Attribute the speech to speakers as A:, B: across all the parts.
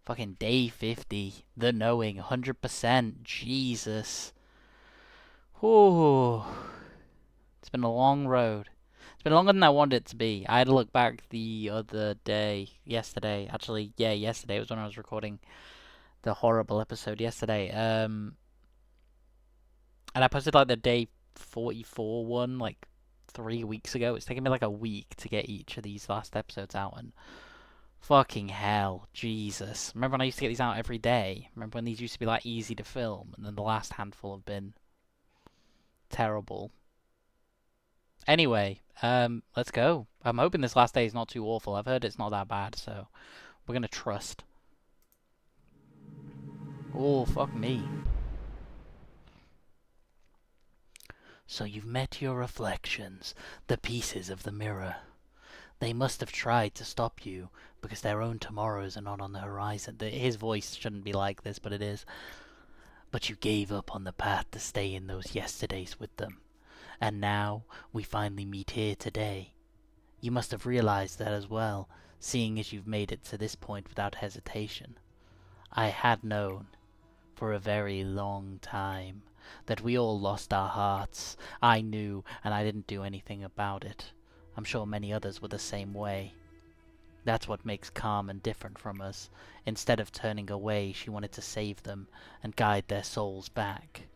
A: Fucking day 50. The knowing. 100%. Jesus. Whew. It's been a long road. It's been longer than I wanted it to be. I had to look back the other day. Yesterday. Actually, yeah, yesterday was when I was recording the horrible episode yesterday. And I posted like the day 44 one like 3 weeks ago. It's taken me like a week to get each of these last episodes out, and fucking hell, Jesus. Remember when I used to get these out every day? Remember when these used to be like easy to film, and then the last handful have been terrible. Anyway, let's go. I'm hoping this last day is not too awful. I've heard it's not that bad, so we're gonna trust. Oh, fuck me. So you've met your reflections, the pieces of the mirror. They must have tried to stop you, because their own tomorrows are not on the horizon. His voice shouldn't be like this, but it is. But you gave up on the path to stay in those yesterdays with them. And now, we finally meet here today. You must have realized that as well, seeing as you've made it to this point without hesitation. I had known, for a very long time, that we all lost our hearts. I knew, and I didn't do anything about it. I'm sure many others were the same way. That's what makes Carmen different from us. Instead of turning away, she wanted to save them and guide their souls back.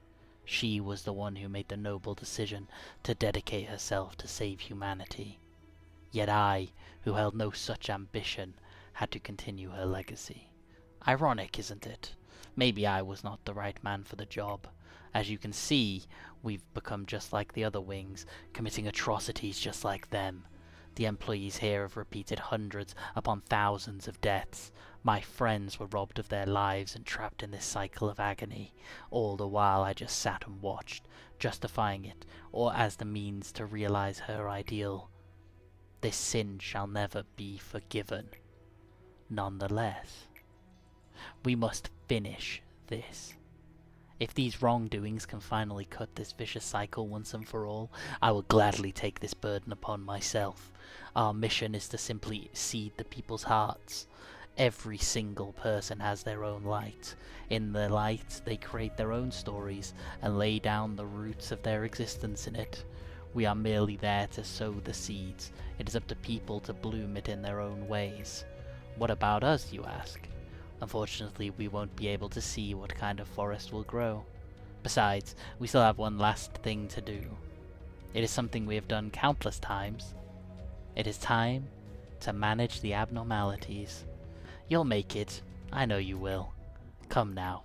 A: She was the one who made the noble decision to dedicate herself to save humanity. Yet I, who held no such ambition, had to continue her legacy. Ironic, isn't it? Maybe I was not the right man for the job. As you can see, we've become just like the other wings, committing atrocities just like them. The employees here have repeated hundreds upon thousands of deaths. My friends were robbed of their lives and trapped in this cycle of agony. All the while I just sat and watched, justifying it, or as the means to realize her ideal. This sin shall never be forgiven. Nonetheless, we must finish this. If these wrongdoings can finally cut this vicious cycle once and for all, I will gladly take this burden upon myself. Our mission is to simply seed the people's hearts. Every single person has their own light. In the light, they create their own stories and lay down the roots of their existence in it. We are merely there to sow the seeds. It is up to people to bloom it in their own ways. What about us, you ask? Unfortunately, we won't be able to see what kind of forest will grow. Besides, we still have one last thing to do. It is something we have done countless times. It is time to manage the abnormalities. You'll make it. I know you will. Come now.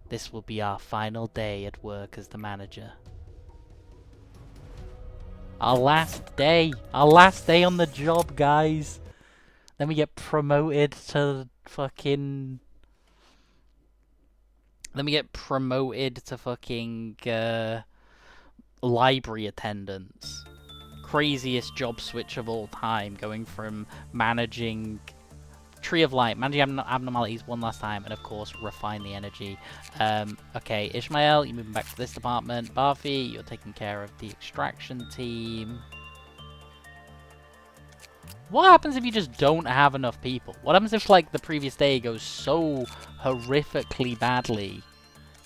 A: This will be our final day at work as the manager. Our last day! Our last day on the job, guys! Then we get promoted to fucking... Then we get promoted to fucking library attendants. Craziest job switch of all time, going from managing Tree of Light, managing abnormalities one last time, and of course refine the energy. Okay, Ishmael, you're moving back to this department. Barfi, you're taking care of the extraction team. What happens if you just don't have enough people? What happens if, like, the previous day goes so horrifically badly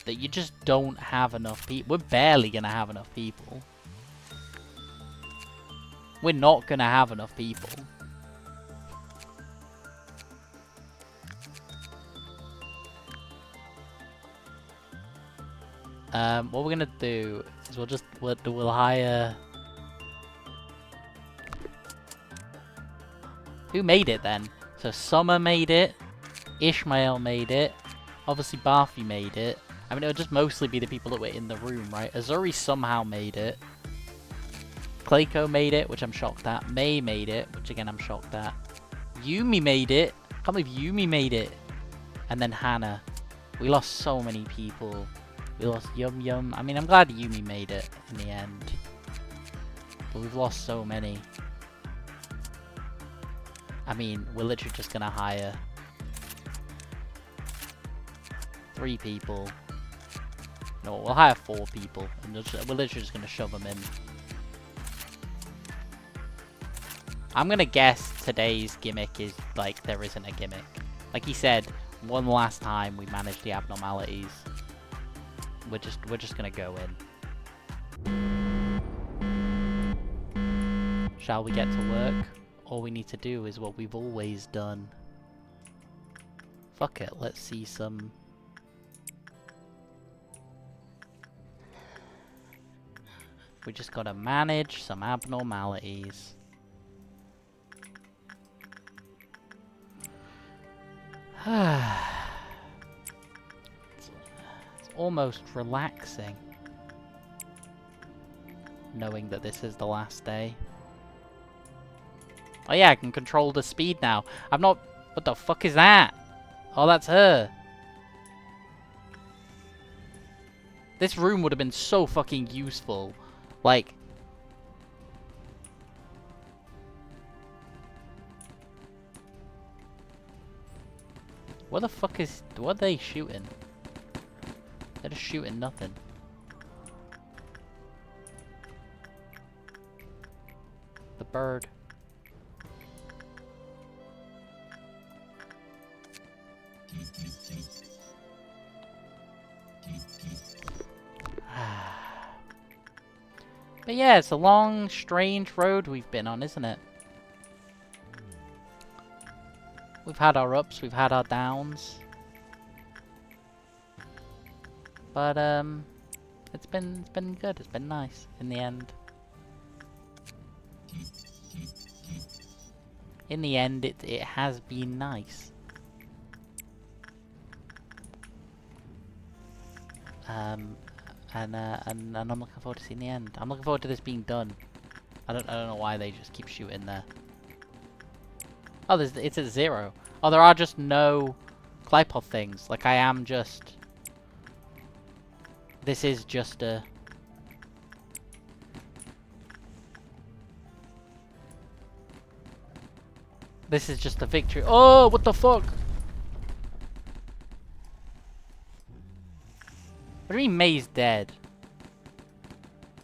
A: that you just don't have enough people? We're barely gonna have enough people. We're not gonna have enough people. What we're gonna do is we'll hire... Who made it then? So Summer made it, Ishmael made it, obviously Barfi made it. I mean, it would just mostly be the people that were in the room, right? Azuri somehow made it. Clayco made it, which I'm shocked at. May made it, which again I'm shocked at. Yumi made it. I can't believe Yumi made it. And then Hannah. We lost so many people. We lost Yum Yum. I mean, I'm glad Yumi made it in the end. But we've lost so many. I mean, we're literally just gonna hire 3 people. No, we'll hire 4 people, and we're literally just gonna shove them in. I'm gonna guess today's gimmick is, like, there isn't a gimmick. Like he said, one last time we manage the abnormalities. We're just gonna go in. Shall we get to work? All we need to do is what we've always done. Fuck it, let's see some... We just gotta manage some abnormalities. It's almost relaxing, knowing that this is the last day. Oh yeah, I can control the speed now. I'm not... What the fuck is that? Oh, that's her. This room would have been so fucking useful. Like... What the fuck is... What are they shooting? They're just shooting nothing. The bird. But yeah, it's a long, strange road we've been on, isn't it? We've had our ups, we've had our downs. But it's been good, it's been nice in the end. In the end, it has been nice. And I'm looking forward to seeing the end. I'm looking forward to this being done. I don't know why they just keep shooting there. Oh, it's at 0. Oh, there are just no Clypod things. Like, I am just... This is just a... This is just a victory. Oh, what the fuck? What do you mean May's dead?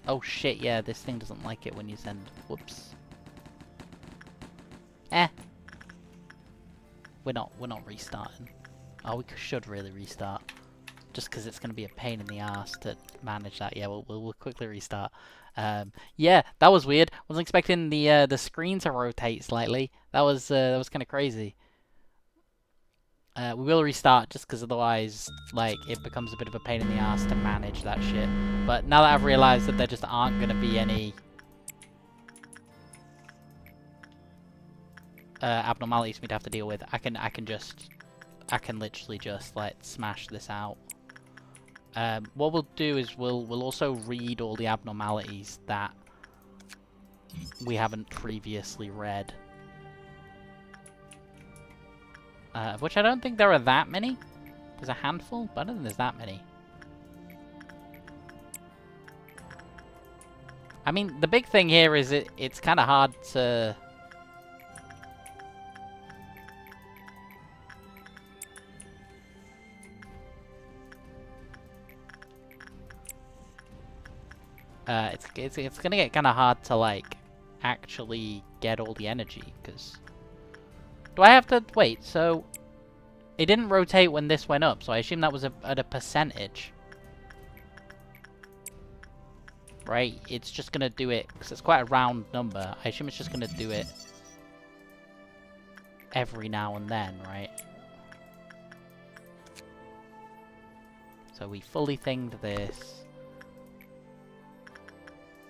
A: Oh shit, yeah, this thing doesn't like it when you send... Whoops. We're not restarting. Oh, we should really restart. Just because it's going to be a pain in the ass to manage that. Yeah, we'll quickly restart. Yeah, that was weird. Wasn't expecting the screen to rotate slightly. That was kind of crazy. We will restart just because otherwise, like, it becomes a bit of a pain in the ass to manage that shit. But now that I've realized that there just aren't going to be any abnormalities we'd have to deal with, I can literally just like smash this out. What we'll do is we'll also read all the abnormalities that we haven't previously read. Which I don't think there are that many. There's a handful, but I don't think there's that many. I mean, the big thing here is it's kind of hard to... It's gonna get kind of hard to, like, actually get all the energy, because... Do I have to... Wait, so... It didn't rotate when this went up, so I assume that was at a percentage. Right? It's just gonna do it, because it's quite a round number. I assume it's just gonna do it every now and then, right? So we fully thinged this.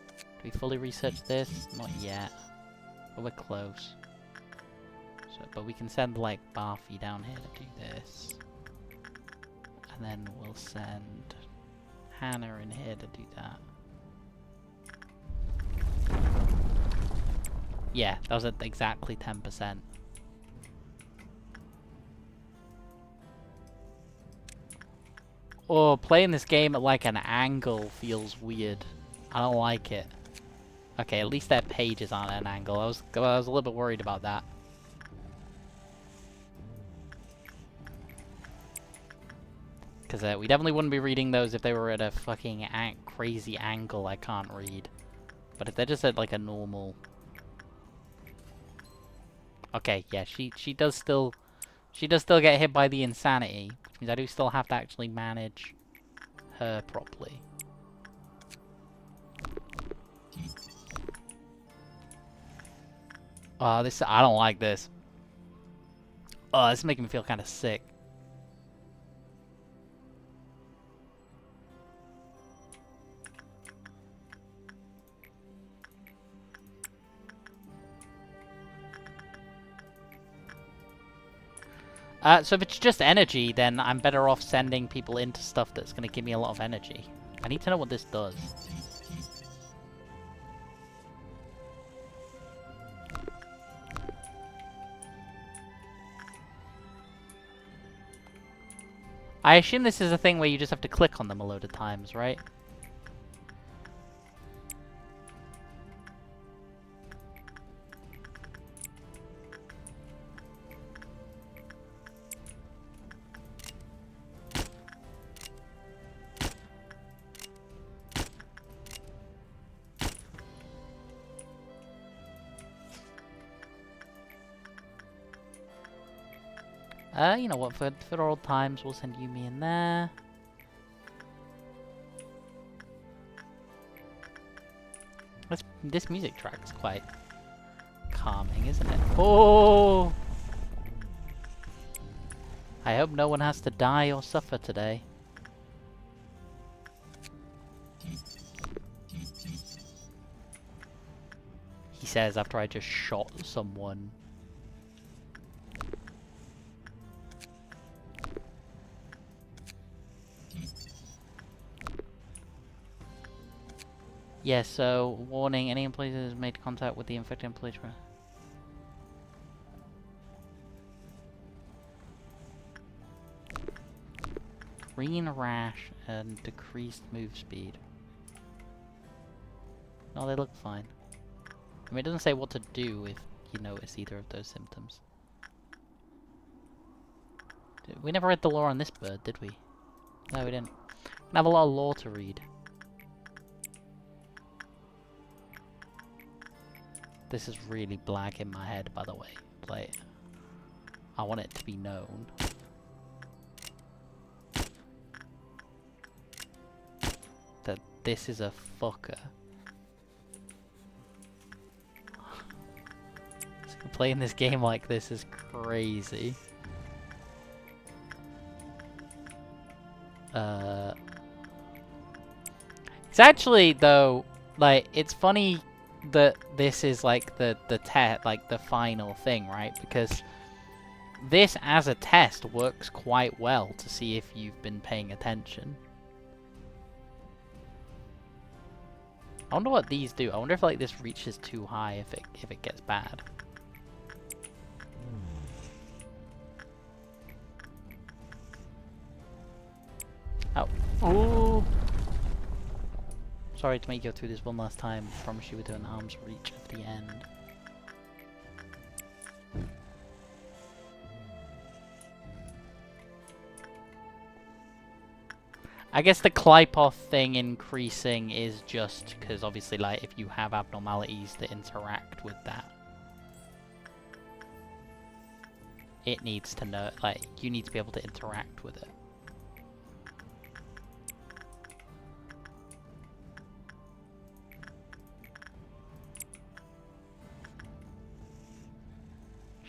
A: Do we fully research this? Not yet. But we're close. So, but we can send, like, Barfy down here to do this. And then we'll send Hannah in here to do that. Yeah, that was at exactly 10%. Oh, playing this game at, like, an angle feels weird. I don't like it. Okay, at least their pages aren't at an angle. I was a little bit worried about that. Because we definitely wouldn't be reading those if they were at a fucking crazy angle I can't read. But if they're just at, like, a normal... Okay, yeah, she does still She does still get hit by the insanity, which means I do still have to actually manage her properly. Oh, this, I don't like this. Oh, this is making me feel kind of sick. So if it's just energy, then I'm better off sending people into stuff that's going to give me a lot of energy. I need to know what this does. I assume this is a thing where you just have to click on them a load of times, right? You know what, for old times, we'll send Yumi in there. This music track is quite calming, isn't it? Oh! I hope no one has to die or suffer today. He says after I just shot someone. Yeah, so, warning, any employee that has made contact with the infected employee. Green rash and decreased move speed. No, they look fine. I mean, it doesn't say what to do if you notice either of those symptoms. We never read the lore on this bird, did we? No, we didn't. We have a lot of lore to read. This is really black in my head, by the way. Like, I want it to be known. That this is a fucker. Playing this game like this is crazy. It's actually, though, like, it's funny that this is like the final thing, right? Because this as a test works quite well to see if you've been paying attention. I wonder what these do. I wonder if like this reaches too high if it gets bad. Oh. Ooh. Sorry to make you go through this one last time. I promise you we're doing arm's reach at the end. I guess the Klipoth thing increasing is just because obviously, like, if you have abnormalities that interact with that, it needs to know, like, you need to be able to interact with it.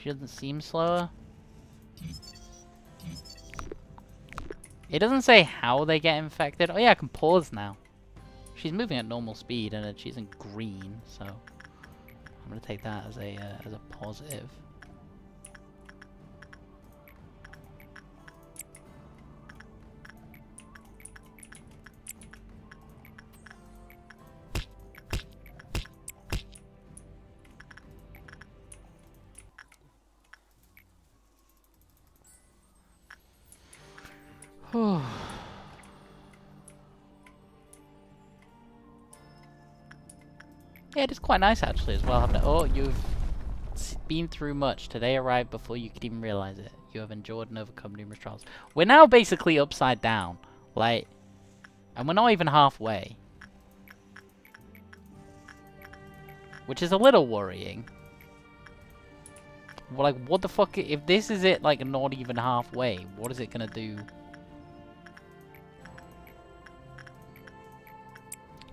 A: She doesn't seem slower. It doesn't say how they get infected. Oh yeah, I can pause now. She's moving at normal speed and she's in green, so I'm gonna take that as a positive. Whew. Yeah, it is quite nice actually as well. Oh, you've been through much. Today arrived before you could even realize it. You have endured and overcome numerous trials. We're now basically upside down. Like, and we're not even halfway. Which is a little worrying. Well, like, what the fuck? If this is it, like, not even halfway, what is it gonna do?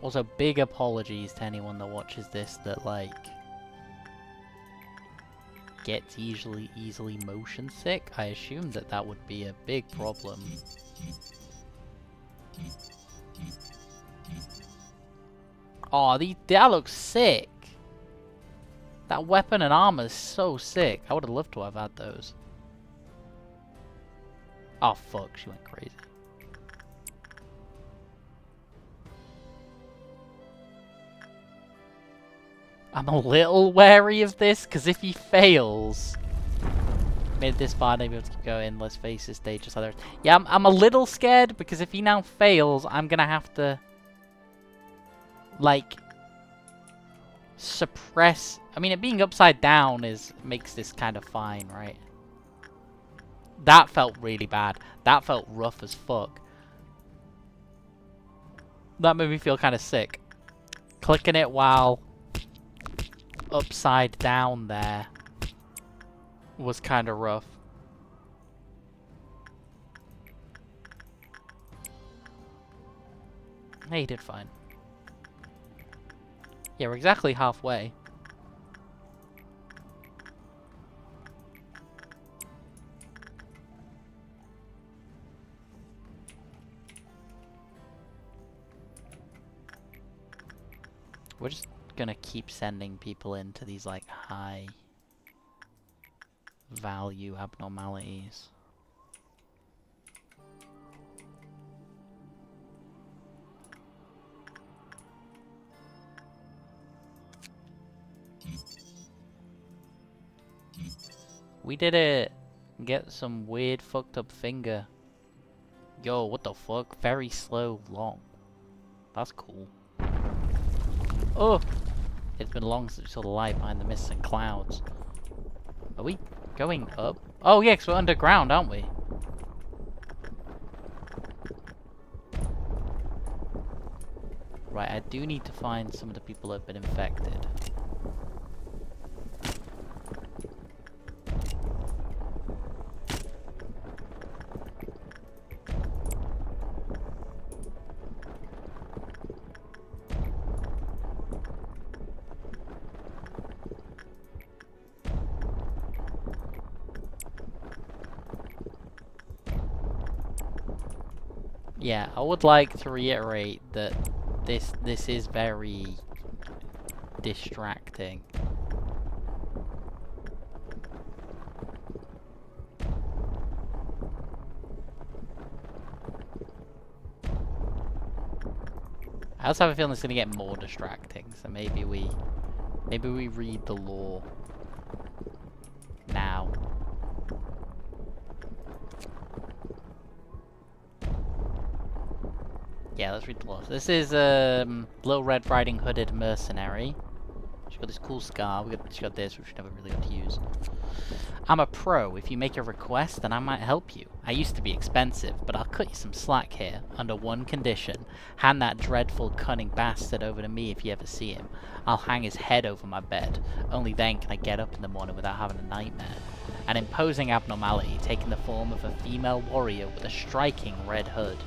A: Also, big apologies to anyone that watches this that, like, gets easily motion sick. I assumed that that would be a big problem. Oh, that looks sick. That weapon and armor is so sick. I would have loved to have had those. Oh fuck, she went crazy. I'm a little wary of this, because if he fails... Made it this far, maybe able to keep going. Let's face this stage just others. Yeah, I'm a little scared, because if he now fails, I'm gonna have to... like... suppress... I mean, it being upside down makes this kind of fine, right? That felt really bad. That felt rough as fuck. That made me feel kind of sick. Clicking it while upside down there was kind of rough. Hey, you did fine. Yeah, we're exactly halfway. We're just gonna keep sending people into these, like, high value abnormalities. We did it! Get some weird fucked up finger. Yo, what the fuck? Very slow, long. That's cool. Oh! It's been long since we saw the light behind the mists and clouds. Are we going up? Oh yeah, 'cause we're underground, aren't we? Right, I do need to find some of the people that have been infected. Yeah, I would like to reiterate that this is very distracting. I also have a feeling it's gonna get more distracting, so maybe we read the lore now. Yeah, let's read the lore. This is Little Red Riding Hooded Mercenary. She's got this cool scar. She's got this, which we never really got to use. I'm a pro. If you make a request, then I might help you. I used to be expensive, but I'll cut you some slack here, under one condition. Hand that dreadful, cunning bastard over to me if you ever see him. I'll hang his head over my bed. Only then can I get up in the morning without having a nightmare. An imposing abnormality, taking the form of a female warrior with a striking red hood.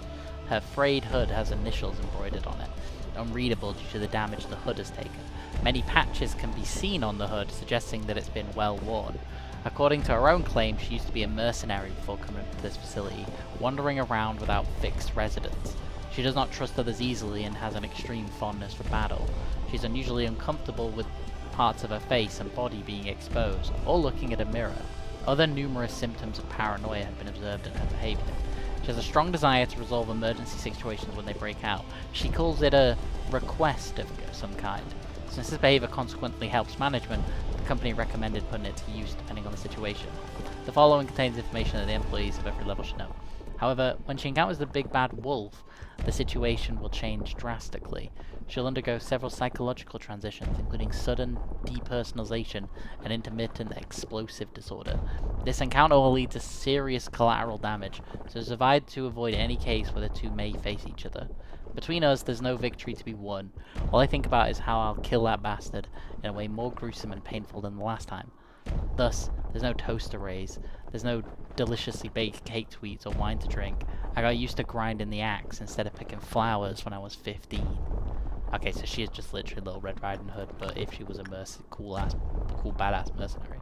A: Her frayed hood has initials embroidered on it, unreadable due to the damage the hood has taken. Many patches can be seen on the hood, suggesting that it's been well worn. According to her own claim, she used to be a mercenary before coming to this facility, wandering around without fixed residence. She does not trust others easily and has an extreme fondness for battle. She's unusually uncomfortable with parts of her face and body being exposed, or looking at a mirror. Other numerous symptoms of paranoia have been observed in her behavior. She has a strong desire to resolve emergency situations when they break out. She calls it a request of some kind. Since this behavior consequently helps management, the company recommended putting it to use depending on the situation. The following contains information that the employees of every level should know. However, when she encounters the big bad wolf, the situation will change drastically. She'll undergo several psychological transitions, including sudden depersonalization and intermittent explosive disorder. This encounter will lead to serious collateral damage, so survive to avoid any case where the two may face each other. Between us, there's no victory to be won. All I think about is how I'll kill that bastard in a way more gruesome and painful than the last time. Thus, there's no toast to raise, there's no deliciously baked cake to eat or wine to drink. I got used to grinding the axe instead of picking flowers when I was 15. Okay, so she is just literally Little Red Riding Hood, but if she was a cool badass mercenary.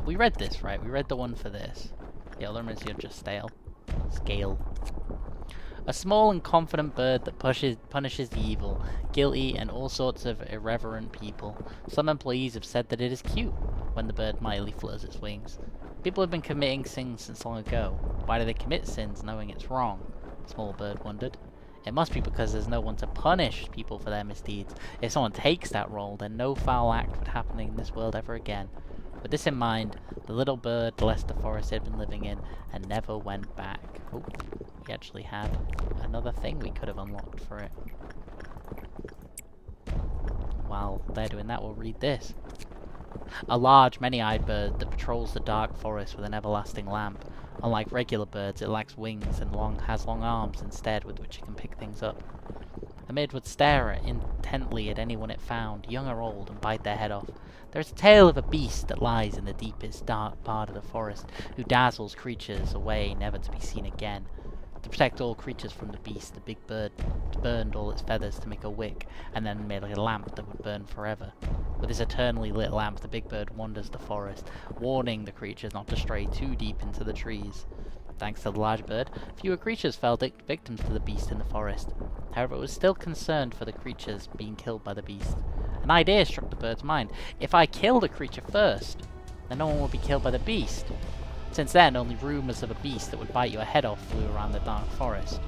A: We read this, right? We read the one for this. The other one is you're just stale. Scale. A small and confident bird that punishes the evil, guilty, and all sorts of irreverent people. Some employees have said that it is cute when the bird mightily flutters its wings. People have been committing sins since long ago. Why do they commit sins knowing it's wrong? The small bird wondered. It must be because there's no one to punish people for their misdeeds. If someone takes that role, then no foul act would happen in this world ever again. With this in mind, the little bird left the forest it had been living in and never went back. Oh, we actually had another thing we could have unlocked for it. While they're doing that, we'll read this. A large, many-eyed bird that patrols the dark forest with an everlasting lamp. Unlike regular birds, it lacks wings and has long arms instead with which it can pick things up. The mid would stare intently at anyone it found, young or old, and bite their head off. There is a tale of a beast that lies in the deepest, dark part of the forest, who dazzles creatures away, never to be seen again. To protect all creatures from the beast, the big bird burned all its feathers to make a wick, and then made a lamp that would burn forever. With this eternally lit lamp, the big bird wanders the forest, warning the creatures not to stray too deep into the trees. Thanks to the large bird, fewer creatures fell victims to the beast in the forest. However, it was still concerned for the creatures being killed by the beast. An idea struck the bird's mind. If I kill the creature first, then no one will be killed by the beast. Since then, only rumours of a beast that would bite your head off flew around the dark forest.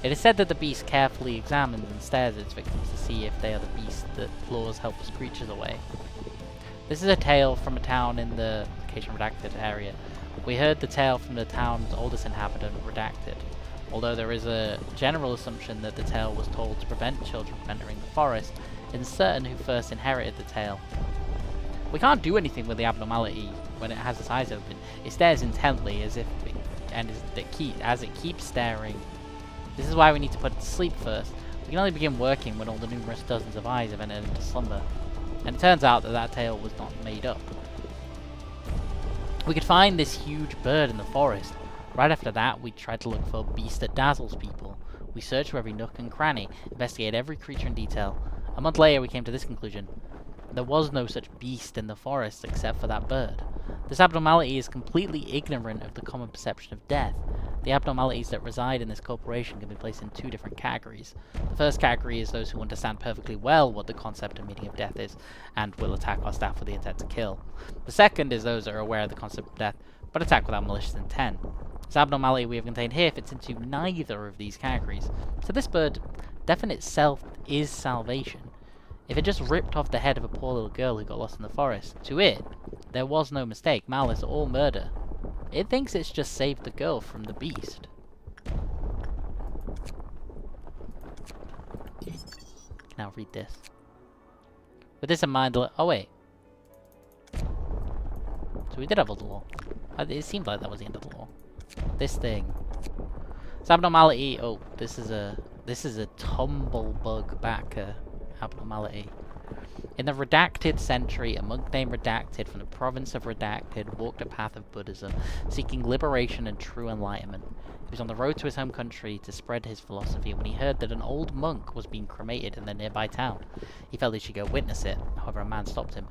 A: It is said that the beast carefully examines and stares at its victims to see if they are the beast that lures helpless creatures away. This is a tale from a town in the location redacted area. We heard the tale from the town's oldest inhabitant, redacted, although there is a general assumption that the tale was told to prevent children from entering the forest. It is certain who first inherited the tale. We can't do anything with the abnormality when it has its eyes open. It stares intently as it keeps staring. This is why we need to put it to sleep first. We can only begin working when all the numerous dozens of eyes have entered into slumber. And it turns out that that tale was not made up. We could find this huge bird in the forest. Right after that, we tried to look for a beast that dazzles people. We searched for every nook and cranny, investigated every creature in detail. A month later, we came to this conclusion. There was no such beast in the forest except for that bird. This abnormality is completely ignorant of the common perception of death. The abnormalities that reside in this corporation can be placed in two different categories. The first category is those who understand perfectly well what the concept and meaning of death is, and will attack our staff with the intent to kill. The second is those that are aware of the concept of death, but attack without malicious intent. This abnormality we have contained here fits into neither of these categories. So this bird, death in itself is salvation. If it just ripped off the head of a poor little girl who got lost in the forest, to it, there was no mistake, malice, or murder. It thinks it's just saved the girl from the beast. Now read this. With this in mind, oh wait. So we did have a law. It seemed like that was the end of the law. This thing. This abnormality, oh, this is a tumblebug backer abnormality. In the Redacted century, a monk named Redacted from the province of Redacted walked a path of Buddhism, seeking liberation and true enlightenment. He was on the road to his home country to spread his philosophy when he heard that an old monk was being cremated in the nearby town. He felt he should go witness it. However, a man stopped him.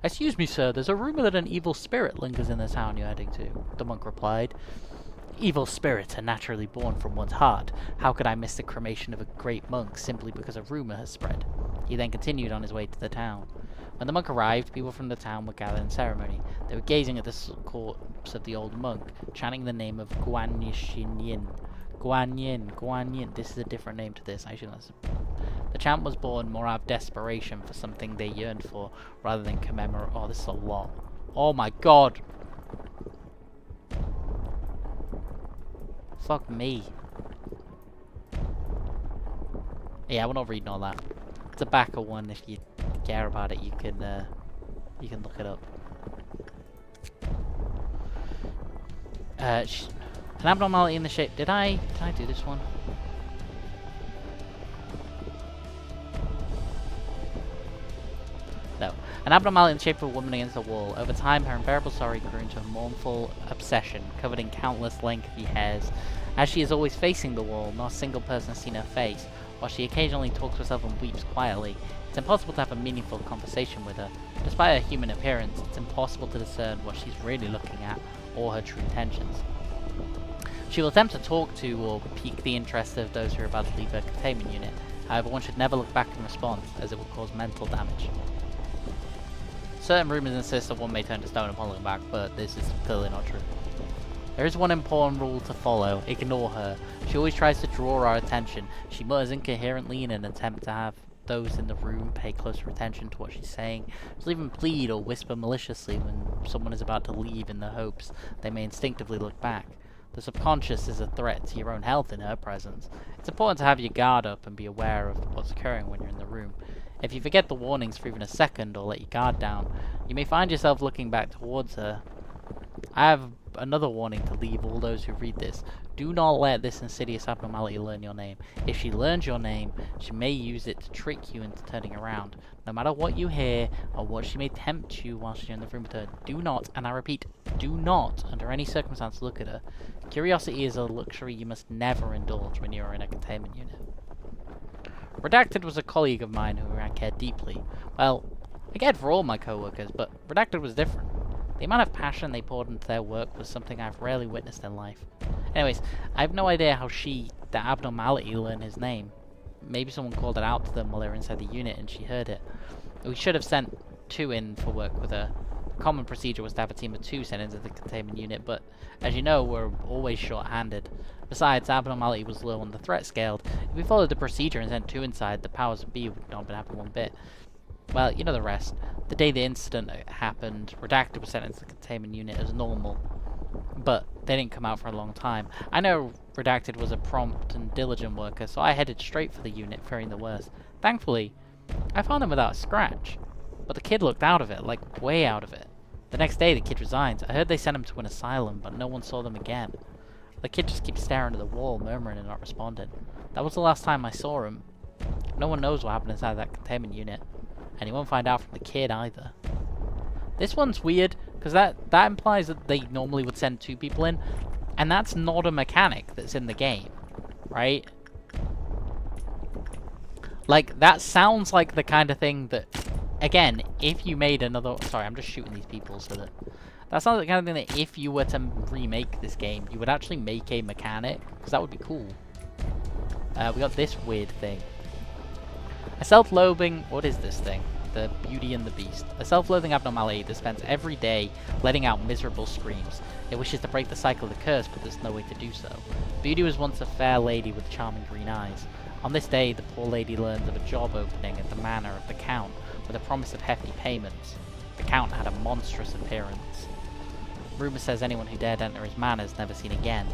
A: "Excuse me, sir, there's a rumour that an evil spirit lingers in the town you're heading to," the monk replied. "Evil spirits are naturally born from one's heart. How could I miss the cremation of a great monk simply because a rumour has spread?" He then continued on his way to the town. When the monk arrived, people from the town were gathered in ceremony. They were gazing at the corpse of the old monk, chanting the name of Guanyin. Guanyin. This is a different name to this. Actually, the chant was born more out of desperation for something they yearned for, rather than commemorate. Oh, this is a lot. Oh my god! Fuck me. Yeah, we're not reading all that. It's a backer one. If you care about it, you can look it up. An abnormality in the shape. Did I do this one? No. An abnormality in the shape of a woman against a wall. Over time, her unbearable sorrow grew into a mournful obsession, covered in countless lengthy hairs. As she is always facing the wall, not a single person has seen her face, while she occasionally talks to herself and weeps quietly. It's impossible to have a meaningful conversation with her. Despite her human appearance, it's impossible to discern what she's really looking at, or her true intentions. She will attempt to talk to or pique the interest of those who are about to leave her containment unit. However, one should never look back in response, as it will cause mental damage. Certain rumors insist that one may turn to stone upon looking back, but this is clearly not true. There is one important rule to follow. Ignore her. She always tries to draw our attention. She mutters incoherently in an attempt to have those in the room pay closer attention to what she's saying. She'll even plead or whisper maliciously when someone is about to leave in the hopes they may instinctively look back. The subconscious is a threat to your own health in her presence. It's important to have your guard up and be aware of what's occurring when you're in the room. If you forget the warnings for even a second or let your guard down, you may find yourself looking back towards her. I have another warning to leave all those who read this. Do not let this insidious abnormality learn your name. If she learns your name, she may use it to trick you into turning around. No matter what you hear, or what she may tempt you whilst you're in the room with her, do not, and I repeat, do not, under any circumstance, look at her. Curiosity is a luxury you must never indulge when you are in a containment unit. Redacted was a colleague of mine who I cared deeply. Well, I cared for all my co-workers, but Redacted was different. The amount of passion they poured into their work was something I've rarely witnessed in life. Anyways, I have no idea how the abnormality, learned his name. Maybe someone called it out to them while they were inside the unit and she heard it. We should have sent 2 in for work with her. The common procedure was to have a team of 2 sent into the containment unit, but as you know, we're always short-handed. Besides, abnormality was low on the threat scale. If we followed the procedure and sent 2 inside, the powers that be would not have been happy one bit. Well, you know the rest. The day the incident happened, Redacted was sent into the containment unit as normal, but they didn't come out for a long time. I know Redacted was a prompt and diligent worker, so I headed straight for the unit, fearing the worst. Thankfully, I found him without a scratch, but the kid looked out of it, like way out of it. The next day, the kid resigned. I heard they sent him to an asylum, but no one saw them again. The kid just keeps staring at the wall, murmuring and not responding. That was the last time I saw him. No one knows what happened inside that containment unit, and you won't find out from the kid either. This one's weird, because that implies that they normally would send 2 people in, and that's not a mechanic that's in the game, right? Like, that sounds like the kind of thing that, again, if you made another... Sorry, I'm just shooting these people so that... That sounds like the kind of thing that if you were to remake this game, you would actually make a mechanic, because that would be cool. We got this weird thing. A self-loathing... What is this thing? The Beauty and the Beast. A self-loathing abnormality that spends every day letting out miserable screams. It wishes to break the cycle of the curse, but there's no way to do so. Beauty was once a fair lady with charming green eyes. On this day, the poor lady learns of a job opening at the manor of the Count, with a promise of hefty payments. The Count had a monstrous appearance. Rumour says anyone who dared enter his manor is never seen again.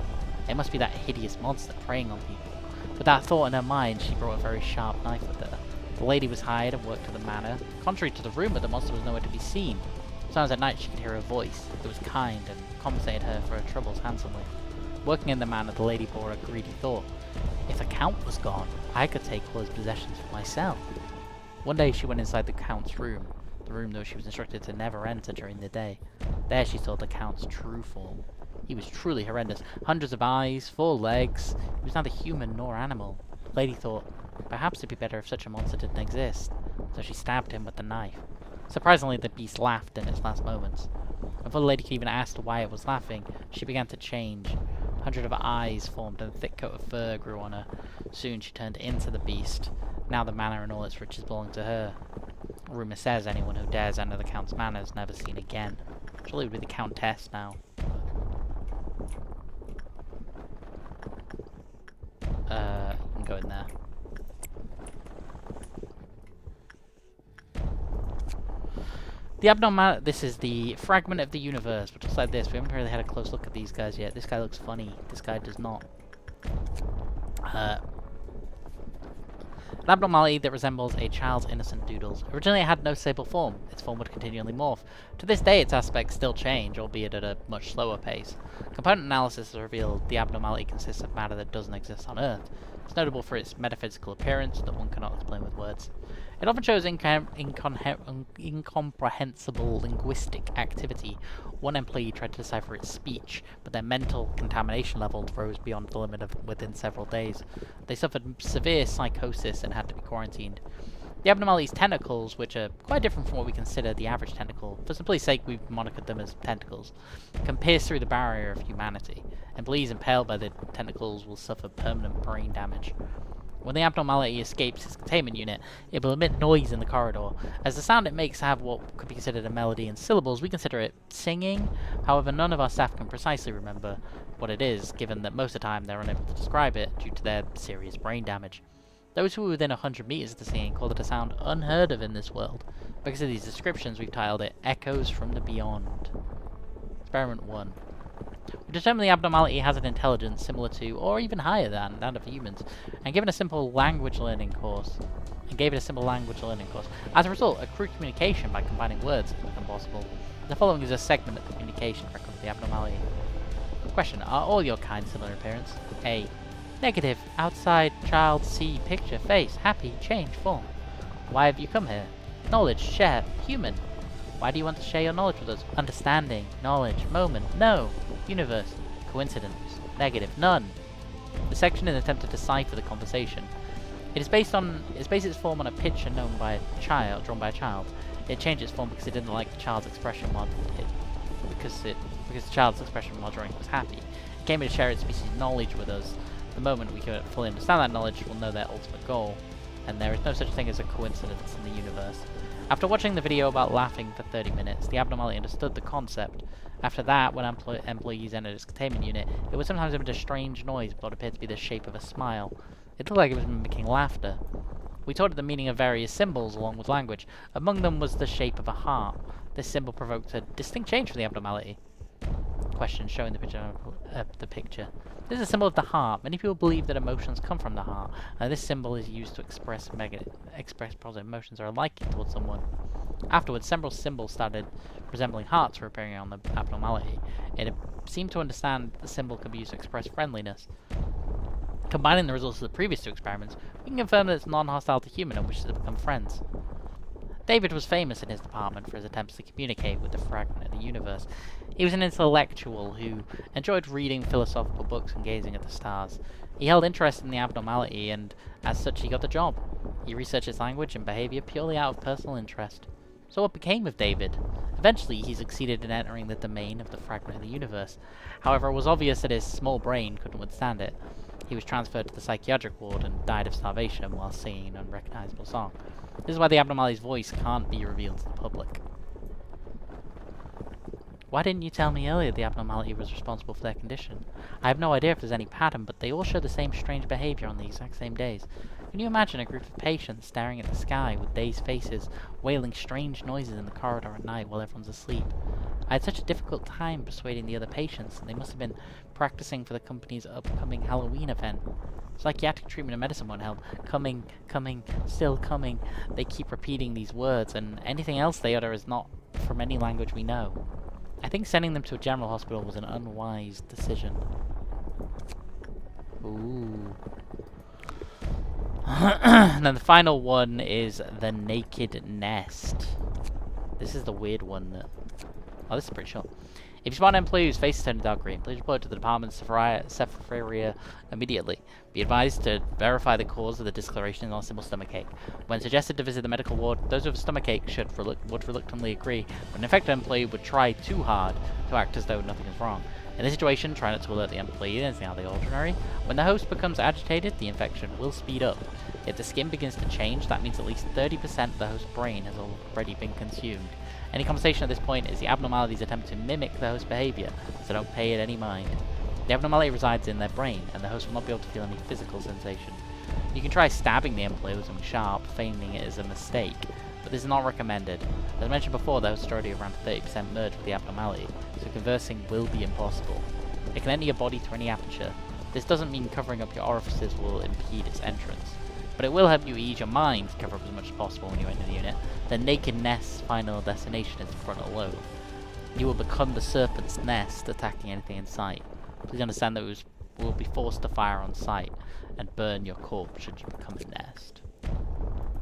A: It must be that hideous monster preying on people. With that thought in her mind, she brought a very sharp knife with her. The lady was hired and worked at the manor. Contrary to the rumour, the monster was nowhere to be seen. Sometimes at night she could hear her voice. It was kind and compensated her for her troubles handsomely. Working in the manor, the lady bore a greedy thought. If the Count was gone, I could take all his possessions for myself. One day she went inside the Count's room, the room though she was instructed to never enter during the day. There she saw the Count's true form. He was truly horrendous. Hundreds of eyes, 4 legs. He was neither human nor animal. The lady thought, perhaps it'd be better if such a monster didn't exist. So she stabbed him with the knife. Surprisingly, the beast laughed in its last moments. Before the lady could even ask why it was laughing, she began to change. Hundreds of eyes formed and a thick coat of fur grew on her. Soon she turned into the beast. Now the manor and all its riches belonged to her. Rumour says anyone who dares enter the Count's manor is never seen again. Surely it would be the Countess now. You can go in there. The abnormal... This is the fragment of the universe, but just like this, we haven't really had a close look at these guys yet. This guy looks funny. This guy does not. An abnormality that resembles a child's innocent doodles. Originally it had no stable form. Its form would continually morph. To this day its aspects still change, albeit at a much slower pace. Component analysis has revealed the abnormality consists of matter that doesn't exist on Earth. It's notable for its metaphysical appearance that one cannot explain with words. It often shows incomprehensible linguistic activity. One employee tried to decipher its speech, but their mental contamination levels rose beyond the limit of within several days. They suffered severe psychosis and had to be quarantined. The abnormality's tentacles, which are quite different from what we consider the average tentacle, for simplicity's sake we've monikered them as tentacles, can pierce through the barrier of humanity. Employees impaled by the tentacles will suffer permanent brain damage. When the abnormality escapes its containment unit, it will emit noise in the corridor. As the sound it makes have what could be considered a melody in syllables, we consider it singing. However, none of our staff can precisely remember what it is, given that most of the time they're unable to describe it due to their serious brain damage. Those who were within 100 meters of the singing called it a sound unheard of in this world. Because of these descriptions, we've titled it Echoes from the Beyond. Experiment 1. We determined the abnormality has an intelligence similar to, or even higher than, that of humans, and given a simple language learning course. As a result, a crude communication by combining words has become possible. The following is a segment of the communication record of the abnormality. Question: are all your kind similar in appearance? A. Negative. Outside, child, see, picture, face, happy, change, form. Why have you come here? Knowledge, share, human. Why do you want to share your knowledge with us? Understanding, knowledge, moment, no. Universe, coincidence, negative, none. The section is an attempt to decipher the conversation. It based its form on a picture drawn by a child. It changed its form because it didn't like the child's expression because the child's expression while drawing was happy. It came in to share its species knowledge with us. The moment we can fully understand that knowledge, we'll know their ultimate goal, and there is no such thing as a coincidence in the universe. After watching the video about laughing for 30 minutes, the abnormality understood the concept. After that, when employees entered its containment unit, it would sometimes emit a strange noise with what appeared to be the shape of a smile. It looked like it was mimicking laughter. We taught it the meaning of various symbols along with language. Among them was the shape of a heart. This symbol provoked a distinct change from the abnormality. Question showing the picture. This is a symbol of the heart. Many people believe that emotions come from the heart, and this symbol is used to express positive emotions or a liking towards someone. Afterwards, several symbols started resembling hearts were appearing on the abnormality. It seemed to understand that the symbol could be used to express friendliness. Combining the results of the previous two experiments, we can confirm that it's non-hostile to human and wishes to become friends. David was famous in his department for his attempts to communicate with the fragment of the universe. He was an intellectual who enjoyed reading philosophical books and gazing at the stars. He held interest in the abnormality, and as such he got the job. He researched its language and behavior purely out of personal interest. So what became of David? Eventually he succeeded in entering the domain of the fragment of the universe. However, it was obvious that his small brain couldn't withstand it. He was transferred to the psychiatric ward and died of starvation while singing an unrecognizable song. This is why the abnormality's voice can't be revealed to the public. Why didn't you tell me earlier the abnormality was responsible for their condition? I have no idea if there's any pattern, but they all show the same strange behavior on the exact same days. Can you imagine a group of patients staring at the sky with dazed faces, wailing strange noises in the corridor at night while everyone's asleep? I had such a difficult time persuading the other patients, and they must have been practicing for the company's upcoming Halloween event. Psychiatric treatment and medicine won't help. Coming, coming, still coming. They keep repeating these words, and anything else they utter is not from any language we know. I think sending them to a general hospital was an unwise decision. Ooh. And then the final one is the naked nest. This is the weird one that... Oh, this is pretty short. If you spot an employee whose face is turned dark green, please report it to the department's Sephiria immediately. Be advised to verify the cause of the discoloration on a simple stomachache. When suggested to visit the medical ward, those with a stomachache would reluctantly agree, but an infected employee would try too hard to act as though nothing is wrong. In this situation, try not to alert the employee anything out of the ordinary. When the host becomes agitated, the infection will speed up. If the skin begins to change, that means at least 30% of the host's brain has already been consumed. Any conversation at this point is the abnormality's attempt to mimic the host's behavior, so don't pay it any mind. The abnormality resides in their brain, and the host will not be able to feel any physical sensation. You can try stabbing the employee with something sharp, feigning it as a mistake, but this is not recommended. As mentioned before, the host is already around 30% merged with the abnormality, so conversing will be impossible. It can enter your body through any aperture. This doesn't mean covering up your orifices will impede its entrance, but it will help you ease your mind to cover up as much as possible when you enter the unit. The naked nest's final destination is the frontal lobe. You will become the serpent's nest, attacking anything in sight. Please understand that we will be forced to fire on sight and burn your corpse should you become a nest.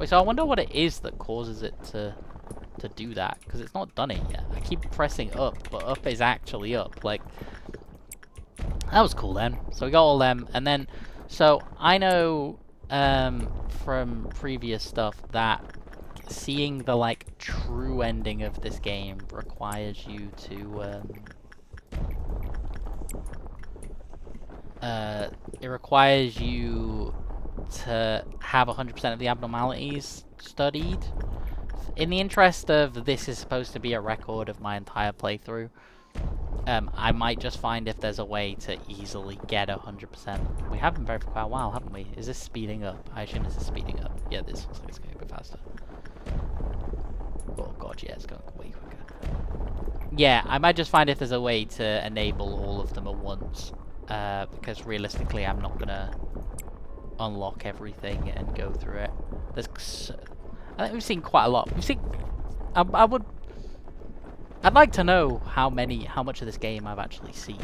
A: Wait, so I wonder what it is that causes it to do that, because it's not done it yet. I keep pressing up, but up is actually up. Like, that was cool then. So we got all them, and then, so I know from previous stuff that seeing the like true ending of this game requires you to it requires you to have 100% of the abnormalities studied. In the interest of this is supposed to be a record of my entire playthrough, I might just find if there's a way to easily get 100%. We have been very for quite a while, haven't we? Is this speeding up? I assume this is speeding up. Yeah, this looks like it's going a bit faster. Oh god, yeah, it's going way quicker. Yeah, I might just find if there's a way to enable all of them at once. Because realistically, I'm not gonna unlock everything and go through it. I think we've seen quite a lot. We've seen. I'd like to know how much of this game I've actually seen.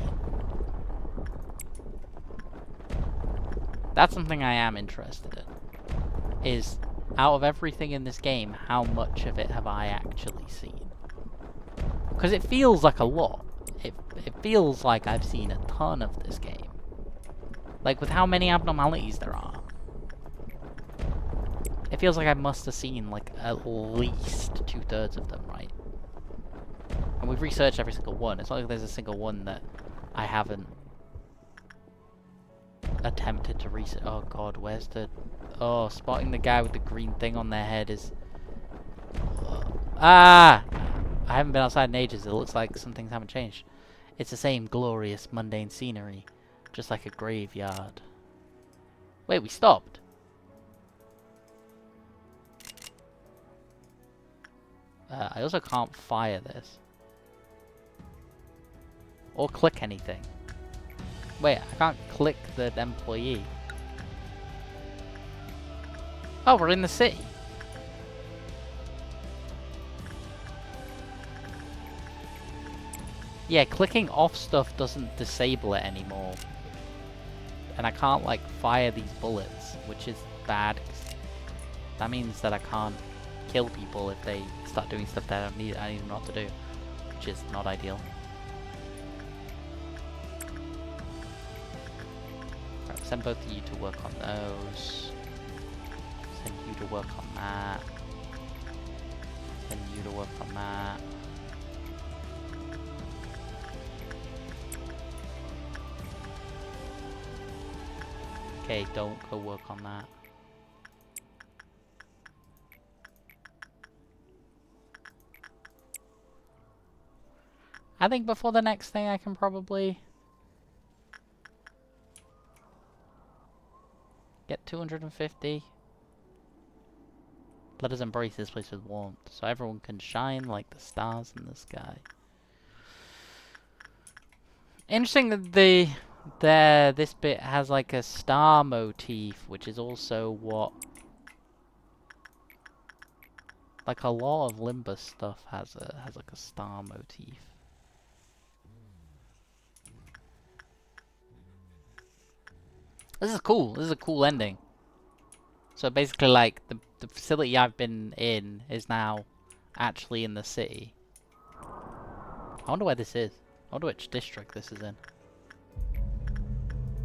A: That's something I am interested in. Is out of everything in this game, how much of it have I actually seen? Because it feels like a lot. It feels like I've seen a ton of this game. Like, with how many abnormalities there are. It feels like I must have seen, like, at least 2/3 of them, right? And we've researched every single one. It's not like there's a single one that I haven't attempted to research. Oh god, where's the... Oh, spotting the guy with the green thing on their head is... Ah! I haven't been outside in ages. It looks like some things haven't changed. It's the same glorious, mundane scenery. Just like a graveyard. Wait, we stopped. I also can't fire this. Or click anything. Wait, I can't click the employee. Oh, we're in the city. Yeah, clicking off stuff doesn't disable it anymore. And I can't, like, fire these bullets, which is bad. 'Cause that means that I can't kill people if they start doing stuff that I need them not to do. Which is not ideal. Right, send both of you to work on those. Send you to work on that. Send you to work on that. Okay, don't go work on that. I think before the next thing I can probably get 250. Let us embrace this place with warmth, so everyone can shine like the stars in the sky. Interesting that this bit has like a star motif, which is also what like a lot of Limbus stuff has like a star motif. This is cool. This is a cool ending. So basically, like the facility I've been in is now actually in the city. I wonder where this is. I wonder which district this is in.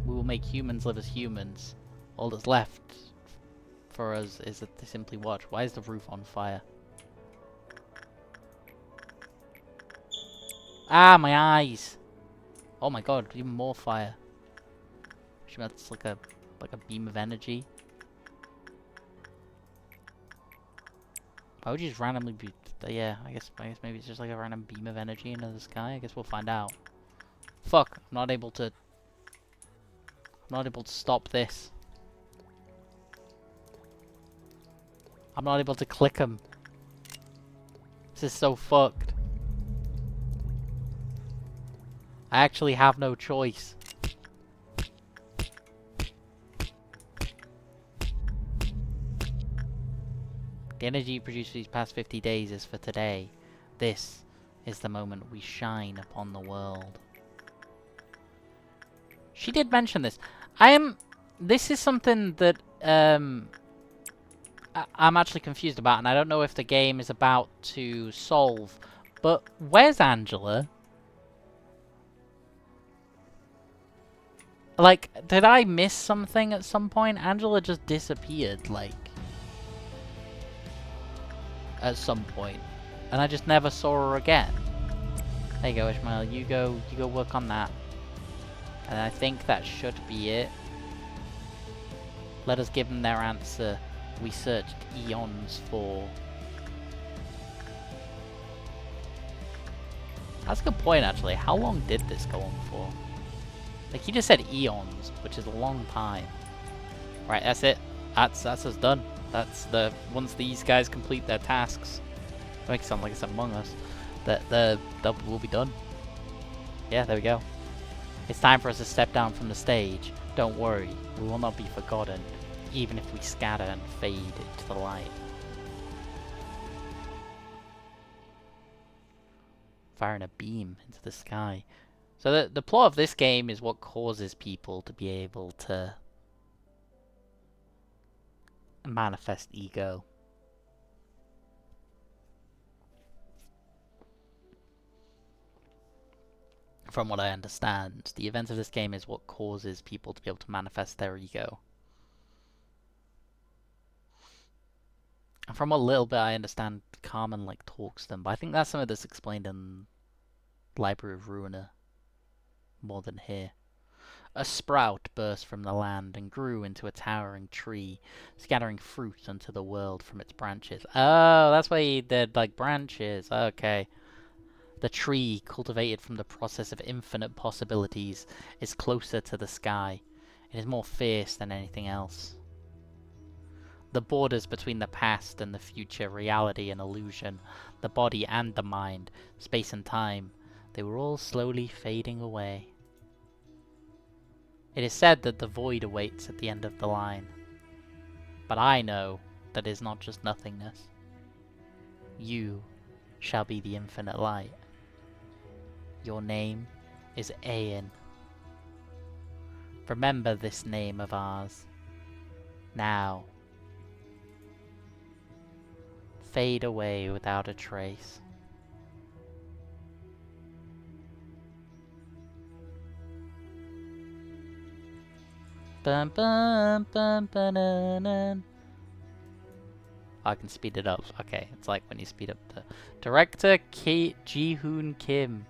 A: We will make humans live as humans. All that's left for us is that they simply watch. Why is the roof on fire? Ah, my eyes! Oh my god, even more fire. That's like a beam of energy. Why would you just randomly be... Yeah, I guess maybe it's just like a random beam of energy into the sky. I guess we'll find out. Fuck, I'm not able to stop this. I'm not able to click them. This is so fucked. I actually have no choice. The energy produced these past 50 days is for today. This is the moment we shine upon the world. She did mention this. This is something that I'm actually confused about, and I don't know if the game is about to solve. But where's Angela? Like, did I miss something at some point? Angela just disappeared, like, at some point, and I just never saw her again. There you go, Ishmael. You go work on that, and I think that should be it. Let us give them their answer. We searched eons for. That's a good point, actually. How long did this go on for? Like, he just said eons, which is a long time. Right, that's it. That's us done. That's the once these guys complete their tasks. It makes it sound like it's Among Us. That we'll be done. Yeah, there we go. It's time for us to step down from the stage. Don't worry, we will not be forgotten, even if we scatter and fade into the light. Firing a beam into the sky. So the plot of this game is what causes people to be able to manifest ego. From what I understand, the events of this game is what causes people to be able to manifest their ego. And from what little bit I understand, Carmen like talks them, but I think that's something that's explained in Library of Ruiner more than here. A sprout burst from the land and grew into a towering tree, scattering fruit unto the world from its branches. Oh, that's why he did like branches. Okay. The tree, cultivated from the process of infinite possibilities, is closer to the sky. It is more fierce than anything else. The borders between the past and the future, reality and illusion, the body and the mind, space and time, they were all slowly fading away. It is said that the void awaits at the end of the line. But I know that it is not just nothingness. You shall be the infinite light. Your name is Aeon. Remember this name of ours. Now. Fade away without a trace. Bum, bum, bum, ba-na-na. I can speed it up. Okay, it's like when you speed up the director Ji-hoon Kim.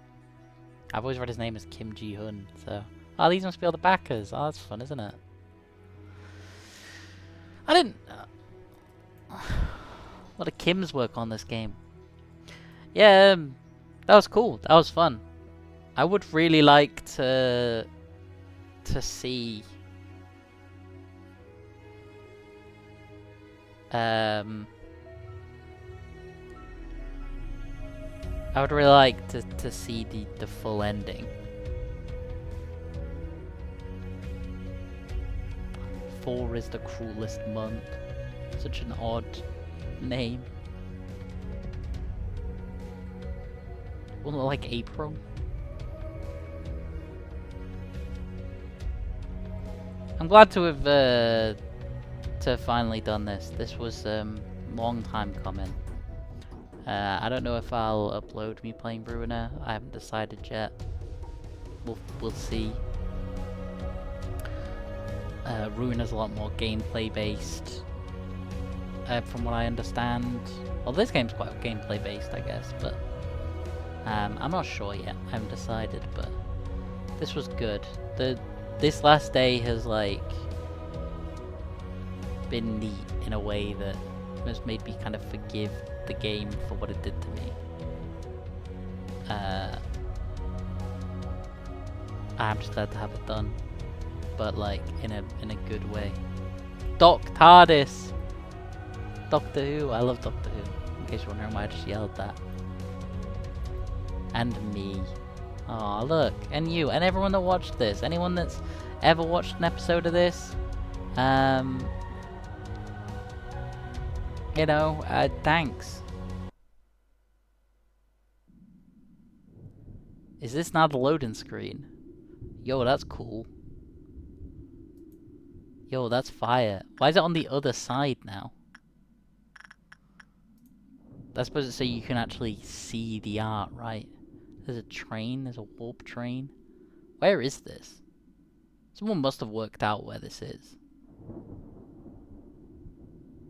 A: I've always read his name as Kim Ji-hoon, so... Oh, these must be all the backers. Oh, that's fun, isn't it? I didn't... a lot of Kim's work on this game. Yeah, that was cool. That was fun. I would really like to see... I would really like to see the full ending. 4 is the cruelest month. Such an odd name. Wasn't it like April? I'm glad to have finally done this. This was long time coming. I don't know if I'll upload me playing Ruiner. I haven't decided yet. We'll see. Ruiner's a lot more gameplay based, from what I understand. Well, this game's quite gameplay based, I guess, but I'm not sure yet. I haven't decided, but this was good. This last day has like been neat in a way that has made me kind of forgive the game for what it did to me. I'm just glad to have it done, but like in a good way. Doc TARDIS, Doctor Who. I love Doctor Who. In case you're wondering why I just yelled that. And me. Oh look, and you, and everyone that watched this. Anyone that's ever watched an episode of this, you know, thanks. Is this now the loading screen? Yo, that's cool. Yo, that's fire. Why is it on the other side now? I suppose it's so you can actually see the art, right? There's a train. There's a warp train. Where is this? Someone must have worked out where this is.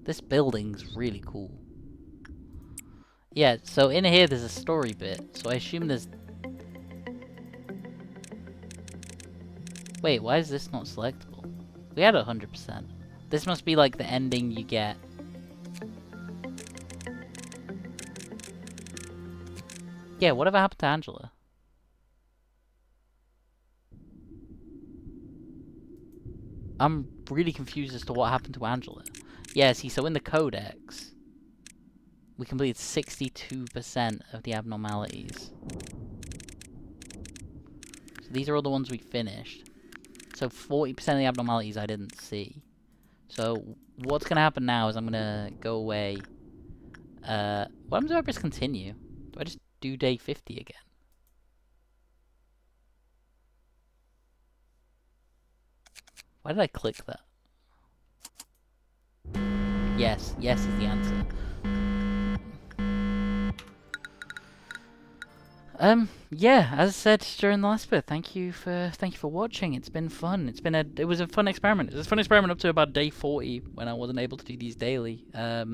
A: This building's really cool. Yeah, so in here there's a story bit. So I assume there's... Wait, why is this not selectable? We had 100%. This must be like the ending you get. Yeah, whatever happened to Angela? I'm really confused as to what happened to Angela. Yeah, see, so in the codex, we completed 62% of the abnormalities. So these are all the ones we finished. So 40% of the abnormalities I didn't see. So what's going to happen now is I'm going to go away. What happens if I press continue? Do I just do day 50 again? Why did I click that? Yes, yes is the answer. Yeah, as I said during the last bit, thank you for watching. It's been fun. It was a fun experiment. It was a fun experiment up to about day 40 when I wasn't able to do these daily. Or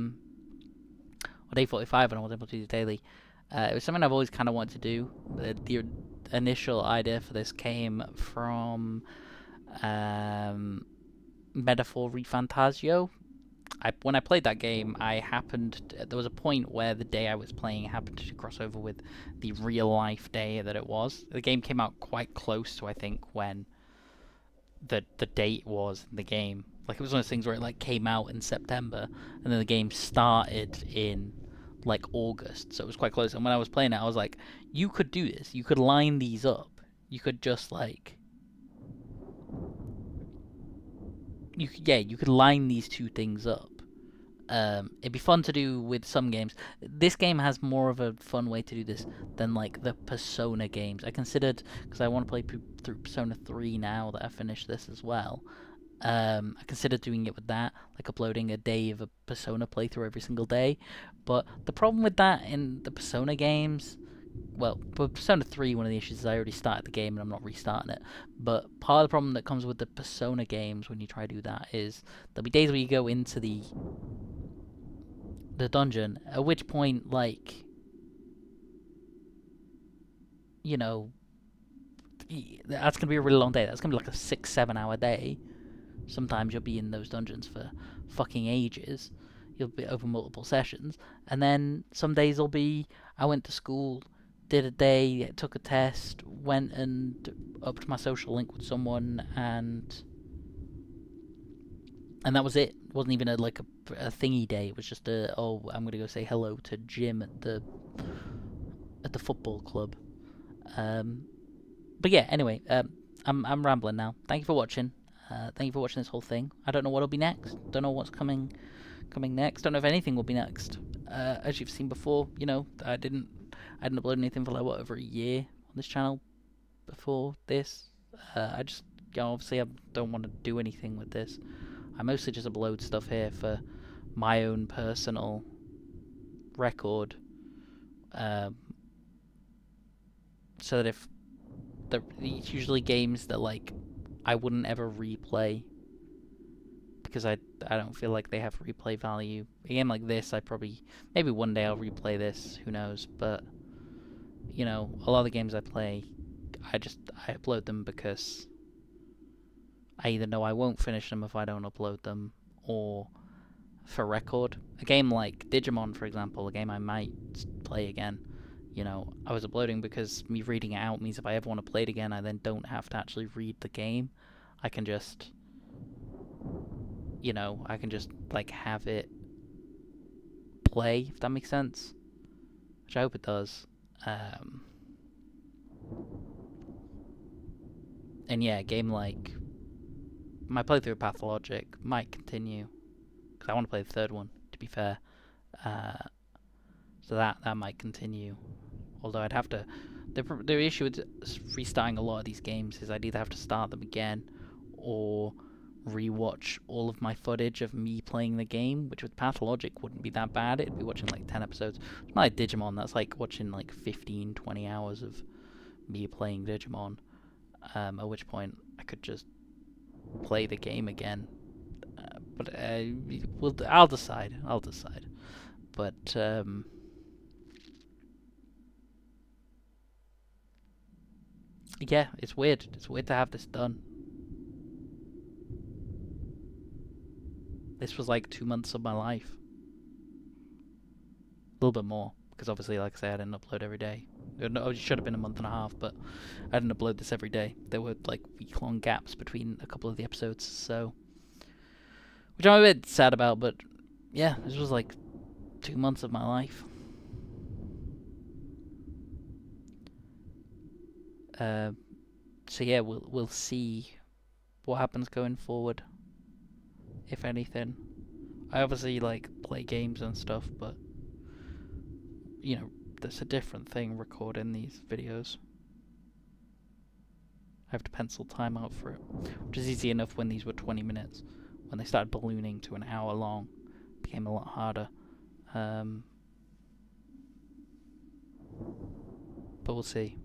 A: day 45 when I wasn't able to do these daily. It was something I've always kind of wanted to do. The initial idea for this came from Metaphor Refantasio. When I played that game, there was a point where the day I was playing happened to cross over with the real life day that it was. The game came out quite close to, I think, when the date was in the game. Like, it was one of those things where it like came out in September and then the game started in like August, so it was quite close. And when I was playing it, I was like, you could do this. You could line these up. You could just like you could line these two things up. It'd be fun to do with some games. This game has more of a fun way to do this than like the Persona games. I considered, because I want to play through Persona 3 now that I've finished this as well. I considered doing it with that, like uploading a day of a Persona playthrough every single day. But the problem with that in the Persona games, well, with Persona 3, one of the issues is I already started the game and I'm not restarting it. But part of the problem that comes with the Persona games when you try to do that is there'll be days where you go into the dungeon, at which point, like, you know, that's going to be a really long day. That's going to be like a 6-7 hour day. Sometimes you'll be in those dungeons for fucking ages. You'll be over multiple sessions. And then some days will be, I went to school, did a day, took a test, went and upped my social link with someone, and that was it. It wasn't even a thingy day. It was just I'm gonna go say hello to Jim at the football club. But yeah, anyway, I'm rambling now. Thank you for watching. Thank you for watching this whole thing. I don't know what'll be next. Don't know what's coming next. Don't know if anything will be next. As you've seen before, you know, I didn't upload anything for like over a year on this channel before this. I just, you know, obviously I don't want to do anything with this. I mostly just upload stuff here for my own personal record, so that if it's usually games that like I wouldn't ever replay because I don't feel like they have replay value. A game like this, maybe one day I'll replay this. Who knows? But you know, a lot of the games I play, I upload them because I either know I won't finish them if I don't upload them, or for record. A game like Digimon, for example, a game I might play again, you know, I was uploading because me reading it out means if I ever want to play it again, I then don't have to actually read the game. I can just, you know, like have it play, if that makes sense. Which I hope it does. And yeah, a game like my playthrough of Pathologic might continue, because I want to play the third one, to be fair. So that might continue. Although I'd have to... The issue with restarting a lot of these games is I'd either have to start them again or rewatch all of my footage of me playing the game, which with Pathologic wouldn't be that bad. It'd be watching like 10 episodes. It's not like Digimon, that's like watching like 15, 20 hours of me playing Digimon. At which point I could just play the game again. But I'll decide. But yeah, it's weird. It's weird to have this done. This was like 2 months of my life. A little bit more, because obviously, like I say, I didn't upload every day. It should have been a month and a half, but I didn't upload this every day. There were like week-long gaps between a couple of the episodes, so which I'm a bit sad about. But yeah, this was like 2 months of my life. So yeah, we'll see what happens going forward, if anything. I obviously like play games and stuff, but you know, that's a different thing recording these videos. I have to pencil time out for it, which is easy enough when these were 20 minutes. When they started ballooning to an hour long, it became a lot harder. But we'll see.